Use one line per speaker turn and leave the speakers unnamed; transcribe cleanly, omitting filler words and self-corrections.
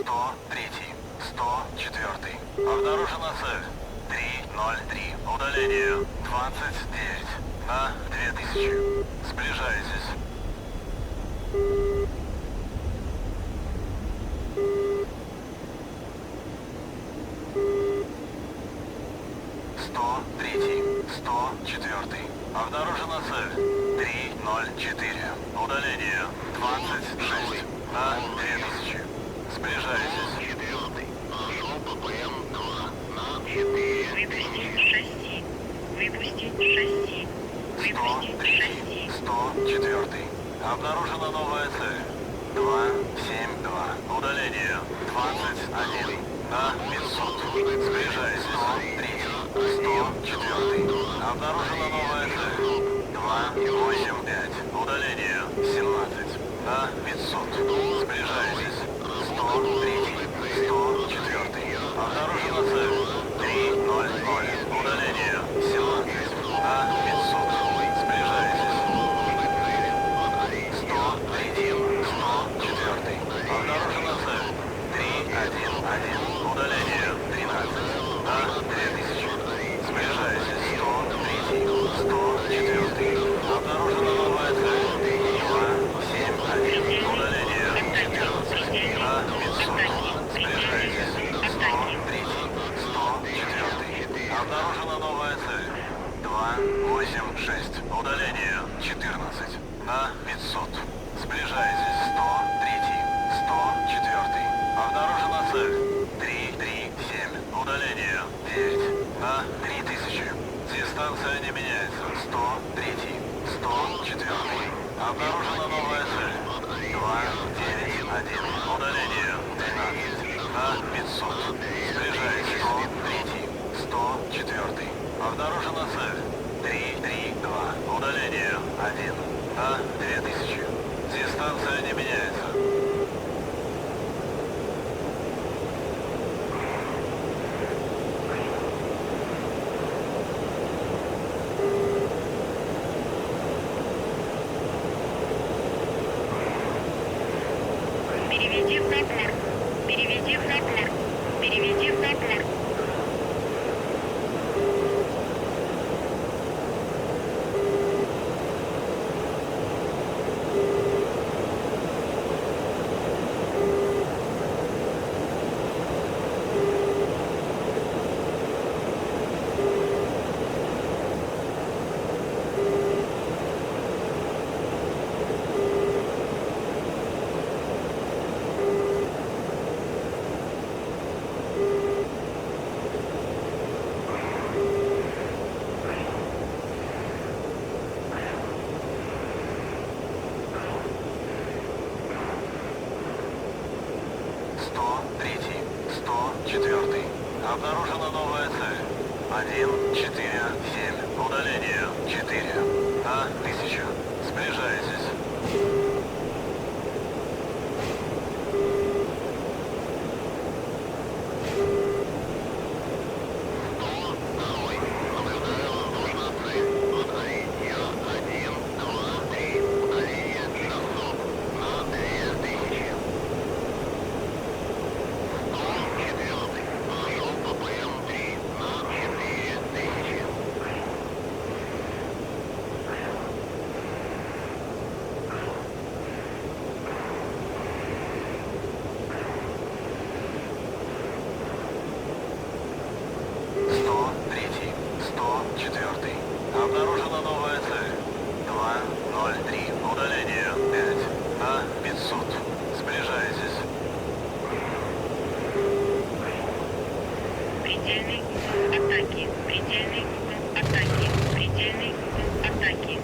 103, 104. Обнаружена цель. 303. Удаление 29 на 2000. Сближайтесь. Третий, 104. Обнаружена цель. 304. Удаление 26 на 2000. Сближайтесь.
Выпустить шасси. Выпустить шасси. Выпустить шасси.
104. Обнаружена новая цель. 272. Удаление 21 на 500. Сближайтесь. 104. Обнаружена новая цель. 285. Удаление 17 на 500. Сближайтесь. 103. 104. Обнаружена цель. 300. Удаление 17 на 500. Сближайтесь. 103. 104. Обнаружена цель. 311. Удаление 13 на 2000. Сближайтесь. 103. 104. Обнаружена новая цель. 271. Удаление 14 на 500. Сближайтесь. 103. 104. Обнаружена новая цель. 286. Удаление 14 на 500. Сближайтесь. 103. 104. Обнаружена цель. 337. Удаление 9 на 3000. Дистанция не меняется. 103. 104. Обнаружена новая цель. 291. Удаление 12 на 500. Сближайтесь. 103. 104. Обнаружена цель. 332. Удаление 1 на 2000. Дистанция не меняется.
Переведи в Доплер. Переведи в Доплер. Переведи в Доплер.
Обнаружена новая цель. 147. Удаление 4 на 1000. Сближайтесь. Обнаружена новая цель. 203. Удаление 5 на 500. Сближайтесь.
Предельный угол атаки. Предельный угол атаки. Предельный угол атаки.